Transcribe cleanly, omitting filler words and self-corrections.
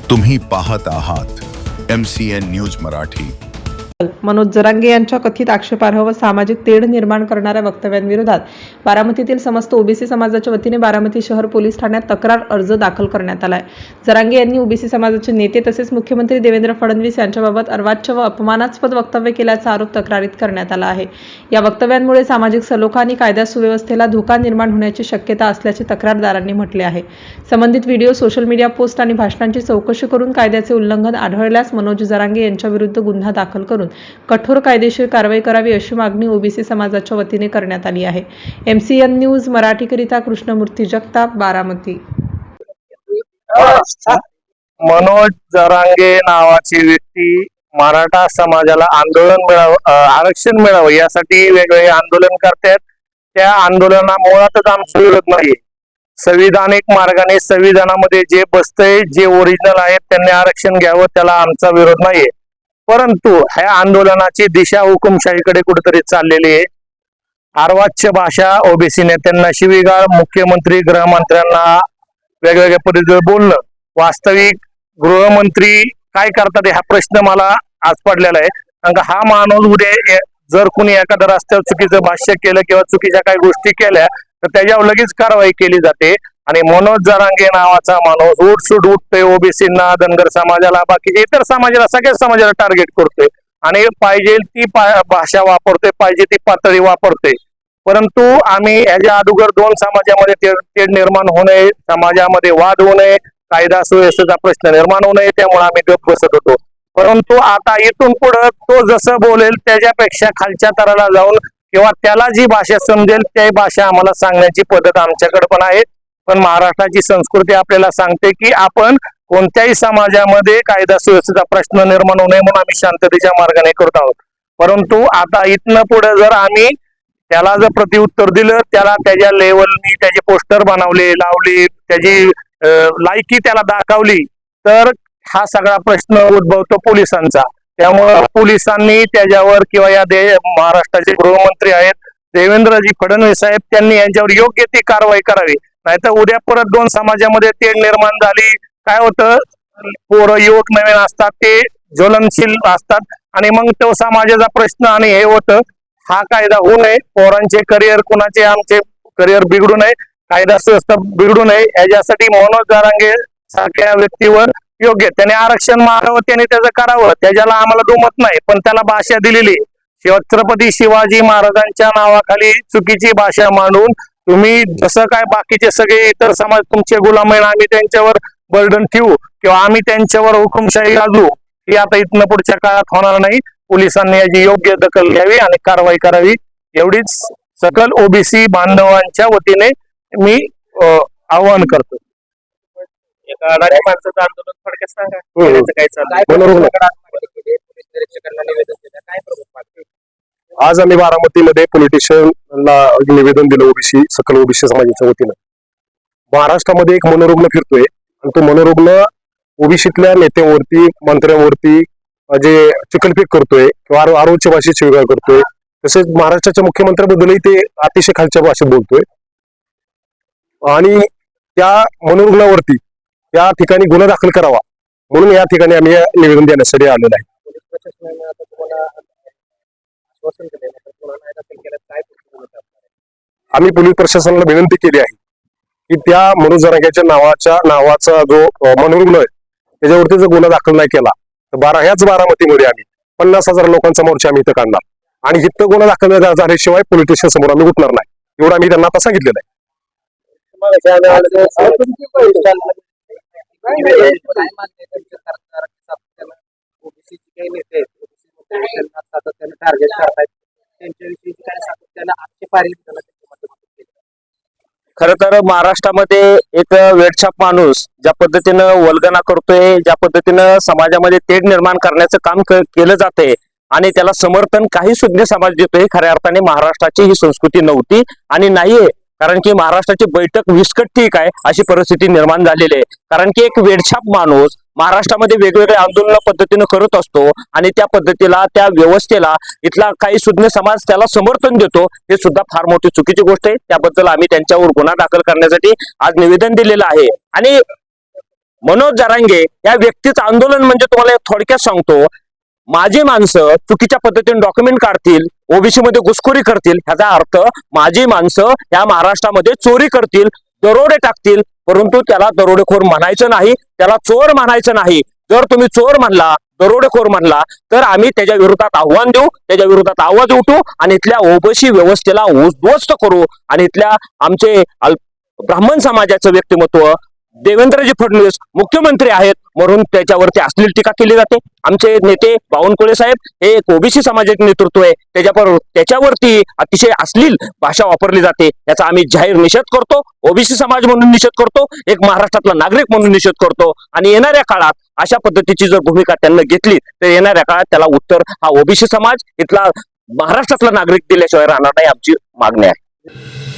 तुम्ही पाहत आहात MCN न्यूज मराठी। मनोज जरांगे यांच्या कथित आक्षेपार्ह व सामाजिक तेढ निर्माण करणाऱ्या वक्तव्यांविरोधात बारामतीतील समस्त ओबीसी समाजाच्या वतीने बारामती शहर पोलीस ठाण्यात तक्रार अर्ज दाखल करण्यात आला आहे। जरांगे यांनी ओबीसी समाजाचे नेते तसेच मुख्यमंत्री देवेंद्र फडणवीस यांच्याबाबत अर्वाच्य व अपमानास्पद वक्तव्य केल्याचा आरोप तक्रारीत करण्यात आला आहे। या वक्तव्यांमुळे सामाजिक सलोखा आणि कायदा सुव्यवस्थेला धोका निर्माण होण्याची शक्यता असल्याचे तक्रारदारांनी म्हटले आहे। संबंधित व्हिडिओ, सोशल मीडिया पोस्ट आणि भाषणांची चौकशी करून कायद्याचे उल्लंघन आढळल्यास मनोज जरांगे यांच्या विरुद्ध गुन्हा दाखल करून कठोर कायदेशीर कारवाई करावी अशी मागणी ओबीसी समाजाच्या वतीने करण्यात आली आहे। MCN न्यूज मराठीकरिता कृष्णमूर्ती जगताप, बारामती। मनोज जरांगे नावाची व्यक्ती मराठा समाजाला आरक्षण मिळावं यासाठी वेगवेगळे आंदोलन करतात। त्या आंदोलना मुळातच आमचा विरोध नाही। संविधानिक मार्गाने संविधानामध्ये जे बसतंय, जे ओरिजिनल आहेत त्यांनी आरक्षण घ्यावं, त्याला आमचा विरोध नाहीये। परंतु ह्या आंदोलनाची दिशा हुकुमशाहीकडे कुठेतरी चाललेली आहे। अर्वाच्य भाषा, ओबीसी नेत्यांना शिवीगाळ, मुख्यमंत्री गृहमंत्र्यांना वेगवेगळ्या पद्धतीने बोलणं, वास्तविक गृहमंत्री काय करतात हा प्रश्न मला आज पडलेला आहे। कारण हा माणूस उद्या जर कुणी एखाद्या रस्त्यावर चुकीचं भाष्य केलं किंवा चुकीच्या काही गोष्टी केल्या तर त्याच्यावर लगेच कारवाई केली जाते। आणि मनोज जरांगे नावाचा माणूस उठसूट उठतोय, ओबीसींना, धनगर समाजाला, बाकीच्या इतर समाजाला, सगळ्या समाजाला टार्गेट करतोय आणि पाहिजे ती भाषा वापरतोय, पाहिजे ती पातळी वापरतोय। परंतु आम्ही याच्या अगोदर दोन समाजामध्ये तेढ निर्माण होऊ नये, समाजामध्ये वाद होऊ नये, कायदा सुव्यवस्थेचा प्रश्न निर्माण होऊ नये, त्यामुळे आम्ही गप्प बसत होतो। परंतु आता इथून पुढे तो जसं बोलेल त्याच्यापेक्षा खालच्या तराला जाऊन किंवा त्याला जी भाषा समजेल त्या भाषा आम्हाला सांगण्याची पद्धत आमच्याकडे पण आहे। पण महाराष्ट्राची संस्कृती आपल्याला सांगते की आपण कोणत्याही समाजामध्ये कायदा सुव्यवस्थेचा प्रश्न निर्माण होऊ नये म्हणून आम्ही शांततेच्या मार्गाने करत आहोत। परंतु आता इथनं पुढे जर आम्ही त्याला जर प्रत्युत्तर दिलं, त्याला त्याच्या लेवलनी त्याचे पोस्टर बनवले, लावले, त्याची लायकी त्याला दाखवली तर हा सगळा प्रश्न उद्भवतो पोलिसांचा। त्यामुळे पोलिसांनी त्याच्यावर किंवा या महाराष्ट्राचे गृहमंत्री आहेत देवेंद्रजी फडणवीस साहेब त्यांनी यांच्यावर योग्य ती कारवाई करावी। नाहीतर उद्या परत दोन समाजामध्ये तेढ निर्माण झाली, काय होतं, पोरं युवक नवीन असतात, ते ज्वलनशील असतात आणि मग तो समाजाचा प्रश्न आणि हे होतं। हा कायदा होऊ नये, पोरांचे करिअर, कुणाचे आमचे करिअर बिघडू नये, कायदा सुव्यवस्था बिघडू नये, याच्यासाठी मनोज जरांगे सारख्या व्यक्तीवर योग्य त्याने आरक्षण मागावं, त्याने त्याचं करावं, त्याच्याला आम्हाला दुमत नाही। पण त्याला भाषा दिलेली छत्रपती शिवाजी महाराजांच्या नावाखाली चुकीची भाषा मांडून तुम्ही जसं काय बाकीचे सगळे इतर समाज तुमचे गुलाम आहे, आम्ही त्यांच्यावर बर्डन ठेवू किंवा आम्ही त्यांच्यावर हुकुमशाही गाजू, ही आता इथनं पुढच्या काळात होणार नाही। पोलिसांनी याची योग्य दखल घ्यावी आणि कारवाई करावी, एवढीच सकल ओबीसी बांधवांच्या वतीने मी आवाहन करतो। माणसाचं आंदोलन थोडक्यात सांगा काय चाललंय। आज आम्ही बारामतीमध्ये पॉलिटिशियनला निवेदन दिलं, ओबीसी सकल ओबीसी समाजाच्या वतीनं। महाराष्ट्रामध्ये एक मनोरुग्ण फिरतोय आणि तो मनोरुग्ण ओबीसीतल्या नेत्यांवरती, मंत्र्यांवरती जे चिकलफेक करतोय किंवा आरोग्य भाषेत शिवीगाळ करतोय, तसेच महाराष्ट्राच्या मुख्यमंत्र्यांबद्दलही ते अतिशय खालच्या भाषेत बोलतोय। आणि त्या मनोरुग्णावरती या ठिकाणी गुन्हा दाखल करावा म्हणून या ठिकाणी आम्ही निवेदन देण्यासाठी आलेलो आहे। आम्ही पोलीस प्रशासनाला विनंती केली आहे की त्या मनोज जरांगेच्या नावाचा जो मनोरुग्ण आहे त्याच्यावरती जर गुन्हा दाखल नाही केला तर ह्याच बारामतीमध्ये आम्ही 50,000 लोकांचा मोर्चा आम्ही इथं काढणार आणि इथं गुन्हा दाखल झाल्याशिवाय पोलीस स्टेशन समोर आम्ही उठणार नाही, एवढं आम्ही त्यांना आता सांगितलेलं आहे। खर तर महाराष्ट्रामध्ये एक वेडछाप माणूस ज्या पद्धतीनं वल्गना करतोय, ज्या पद्धतीनं समाजामध्ये तेढ निर्माण करण्याचं काम केलं जातंय आणि त्याला समर्थन काही सुज्ञ समाज देतोय, खऱ्या अर्थाने महाराष्ट्राची ही संस्कृती नव्हती आणि नाहीये। कारण की महाराष्ट्राची बैठक विस्कट ठीक आहे अशी परिस्थिती निर्माण झालेली आहे। कारण की एक वेडछाप माणूस महाराष्ट्रामध्ये वेगवेगळे आंदोलन पद्धतीनं करत असतो आणि त्या पद्धतीला, त्या व्यवस्थेला इथला काही सुज्ञ समाज त्याला समर्थन देतो, हे सुद्धा फार मोठी चुकीची गोष्ट आहे। त्याबद्दल आम्ही त्यांच्यावर गुन्हा दाखल करण्यासाठी आज निवेदन दिलेलं आहे। आणि मनोज जरांगे या व्यक्तीचं आंदोलन म्हणजे तुम्हाला एक थोडक्यात सांगतो, माझी माणसं चुकीच्या पद्धतीने डॉक्युमेंट काढतील, ओबीसी मध्ये घुसखोरी करतील, ह्याचा अर्थ माझी माणसं या महाराष्ट्रामध्ये चोरी करतील, दरोडे टाकतील, परंतु त्याला दरोडेखोर म्हणायचं नाही, त्याला चोर म्हणायचं नाही. जर तुम्ही चोर म्हणला, दरोडेखोर म्हणला, तर आम्ही त्याच्या विरोधात आव्हान देऊ, त्याच्या विरोधात आवाज उठू आणि इथल्या ओबीसी व्यवस्थेला उद्ध्वस्त करू. आणि इथल्या आमचे ब्राह्मण समाजाचं व्यक्तिमत्व देवेंद्रजी फडणवीस मुख्यमंत्री आहेत म्हणून त्याच्यावरती अश्लील टीका केली जाते. आमचे नेते बावनकुळे साहेब हे एक ओबीसी समाजाचे नेतृत्व आहे, त्याच्यावरती अतिशय अश्लील भाषा वापरली जाते. याचा आम्ही जाहीर निषेध करतो. ओबीसी समाज म्हणून निषेध करतो, एक महाराष्ट्रातला नागरिक म्हणून निषेध करतो. आणि येणाऱ्या काळात अशा पद्धतीची जर भूमिका त्यांना घेतली तर येणाऱ्या काळात त्याला उत्तर हा ओबीसी समाज इथला महाराष्ट्रातला नागरिक दिल्याशिवाय राहणार नाही, आमची मागणी आहे.